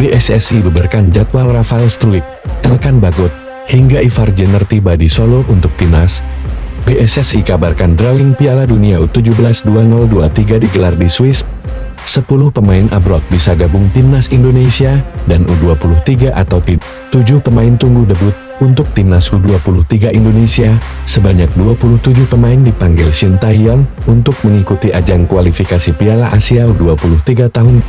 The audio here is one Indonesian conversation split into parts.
PSSI beberkan jadwal Rafael Struijk, Elkan Bagot, hingga Ivar Jenner tiba di Solo untuk timnas. PSSI kabarkan drawing Piala Dunia U17 2023 digelar di Swiss. 10 pemain abroad bisa gabung timnas Indonesia dan U23 atau tim. 7 pemain tunggu debut untuk timnas U23 Indonesia. Sebanyak 27 pemain dipanggil Shin Tae-yong untuk mengikuti ajang kualifikasi Piala Asia U23 tahun.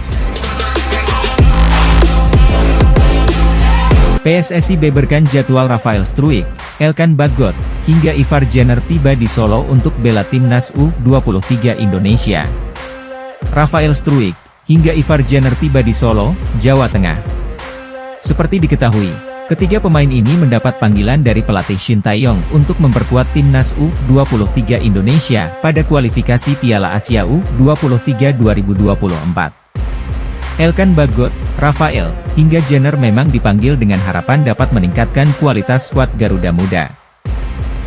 PSSI beberkan jadwal Rafael Struijk, Elkan Bagot, hingga Ivar Jenner tiba di Solo untuk bela timnas U23 Indonesia. Rafael Struijk, hingga Ivar Jenner tiba di Solo, Jawa Tengah. Seperti diketahui, ketiga pemain ini mendapat panggilan dari pelatih Shin Tae-yong untuk memperkuat timnas U23 Indonesia pada kualifikasi Piala Asia U23 2024. Elkan Bagot, Rafael, hingga Jenner memang dipanggil dengan harapan dapat meningkatkan kualitas skuad Garuda Muda.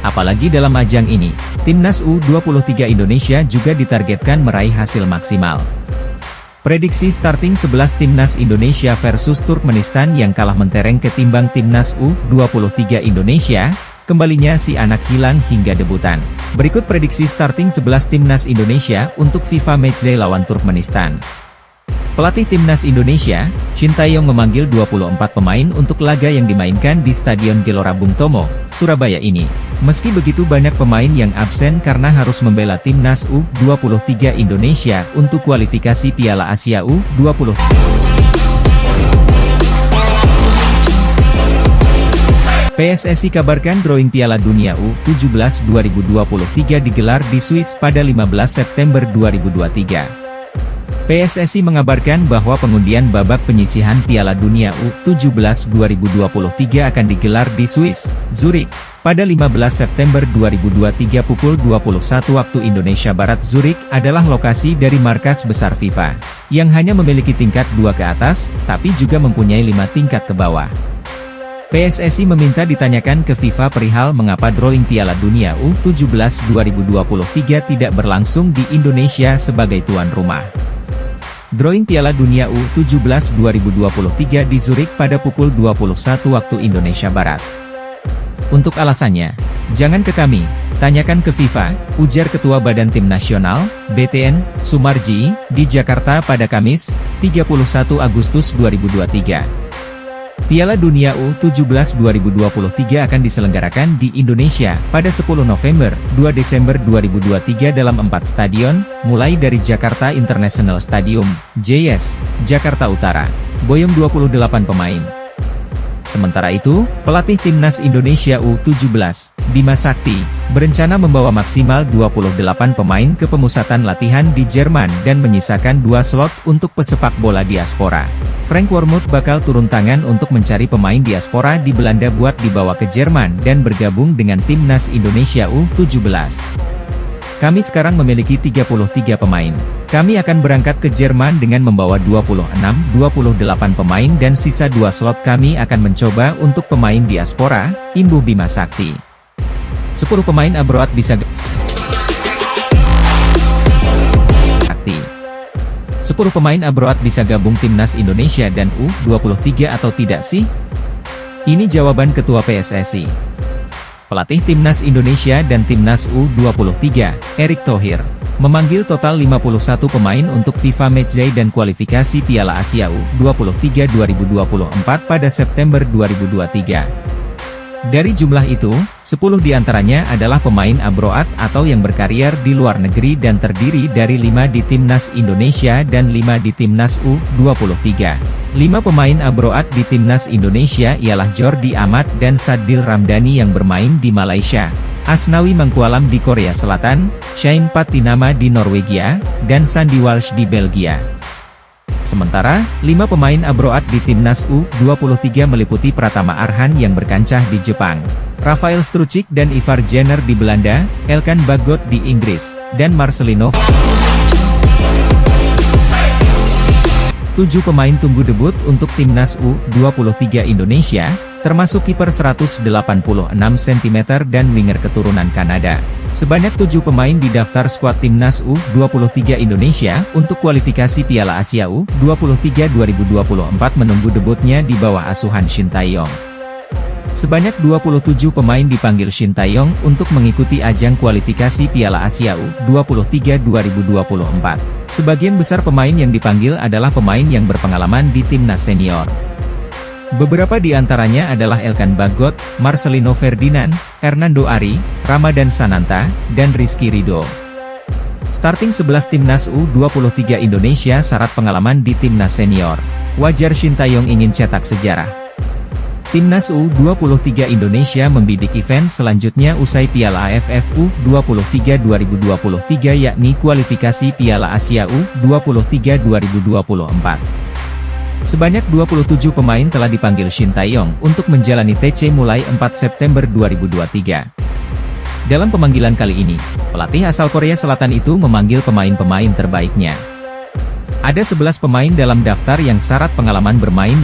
Apalagi dalam ajang ini, timnas U23 Indonesia juga ditargetkan meraih hasil maksimal. Prediksi starting 11 timnas Indonesia versus Turkmenistan yang kalah mentereng ketimbang timnas U23 Indonesia, kembalinya si anak hilang hingga debutan. Berikut prediksi starting 11 timnas Indonesia untuk FIFA Matchday lawan Turkmenistan. Pelatih timnas Indonesia, Shin Tae-yong memanggil 24 pemain untuk laga yang dimainkan di Stadion Gelora Bung Tomo, Surabaya ini. Meski begitu banyak pemain yang absen karena harus membela timnas U23 Indonesia untuk kualifikasi Piala Asia U20. PSSI kabarkan drawing Piala Dunia U17 2023 digelar di Swiss pada 15 September 2023. PSSI mengabarkan bahwa pengundian babak penyisihan Piala Dunia U17 2023 akan digelar di Swiss, Zurich, pada 15 September 2023 pukul 21 waktu Indonesia Barat. Zurich adalah lokasi dari markas besar FIFA, yang hanya memiliki tingkat 2 ke atas, tapi juga mempunyai 5 tingkat ke bawah. PSSI meminta ditanyakan ke FIFA perihal mengapa drawing Piala Dunia U17 2023 tidak berlangsung di Indonesia sebagai tuan rumah. Drawing Piala Dunia U17 2023 di Zurich pada pukul 21 waktu Indonesia Barat. Untuk alasannya, jangan ke kami, tanyakan ke FIFA, ujar Ketua Badan Tim Nasional, BTN, Sumarji, di Jakarta pada Kamis, 31 Agustus 2023. Piala Dunia U17 2023 akan diselenggarakan di Indonesia pada 10 November, 2 Desember 2023 dalam 4 stadion, mulai dari Jakarta International Stadium, JS, Jakarta Utara. Boyong 28 pemain. Sementara itu, pelatih timnas Indonesia U17, Bima Sakti, berencana membawa maksimal 28 pemain ke pemusatan latihan di Jerman dan menyisakan 2 slot untuk pesepak bola diaspora. Frank Wormoed bakal turun tangan untuk mencari pemain diaspora di Belanda buat dibawa ke Jerman dan bergabung dengan timnas Indonesia U17. Kami sekarang memiliki 33 pemain. Kami akan berangkat ke Jerman dengan membawa 28 pemain dan sisa 2 slot kami akan mencoba untuk pemain diaspora, imbuh Bima Sakti. 10 pemain abroad bisa 10 pemain abroad bisa gabung timnas Indonesia dan U23 atau tidak sih? Ini jawaban Ketua PSSI. Pelatih timnas Indonesia dan timnas U23, Erick Thohir, memanggil total 51 pemain untuk FIFA Matchday dan kualifikasi Piala Asia U23 2024 pada September 2023. Dari jumlah itu, 10 diantaranya adalah pemain abroad atau yang berkarier di luar negeri dan terdiri dari 5 di timnas Indonesia dan 5 di timnas U23. 5 pemain abroad di timnas Indonesia ialah Jordi Amat dan Sadil Ramdhani yang bermain di Malaysia, Asnawi Mangkualam di Korea Selatan, Shane Patinama di Norwegia, dan Sandy Walsh di Belgia. Sementara, 5 pemain abroad di timnas U23 meliputi Pratama Arhan yang berkancah di Jepang, Rafael Struijk dan Ivar Jenner di Belanda, Elkan Bagot di Inggris, dan Marcelino. 7 pemain tunggu debut untuk timnas U23 Indonesia, termasuk kiper 186 cm dan winger keturunan Kanada, Sebanyak 7 pemain didaftar skuad Timnas U23 Indonesia untuk kualifikasi Piala Asia U23 2024 menunggu debutnya di bawah asuhan Shin Tae-yong. Sebanyak 27 pemain dipanggil Shin Tae-yong untuk mengikuti ajang kualifikasi Piala Asia U23 2024. Sebagian besar pemain yang dipanggil adalah pemain yang berpengalaman di timnas senior. Beberapa di antaranya adalah Elkan Bagot, Marcelino Ferdinand, Hernando Ari, Ramadan Sananta, dan Rizky Ridho. Starting 11 Timnas U23 Indonesia syarat pengalaman di timnas senior. Wajar Shin Tae-yong ingin cetak sejarah. Timnas U23 Indonesia membidik event selanjutnya usai Piala AFF U23 2023 yakni kualifikasi Piala Asia U23 2024. Sebanyak 27 pemain telah dipanggil Shin Tae-yong untuk menjalani TC mulai 4 September 2023. Dalam pemanggilan kali ini, pelatih asal Korea Selatan itu memanggil pemain-pemain terbaiknya. Ada 11 pemain dalam daftar yang syarat pengalaman bermain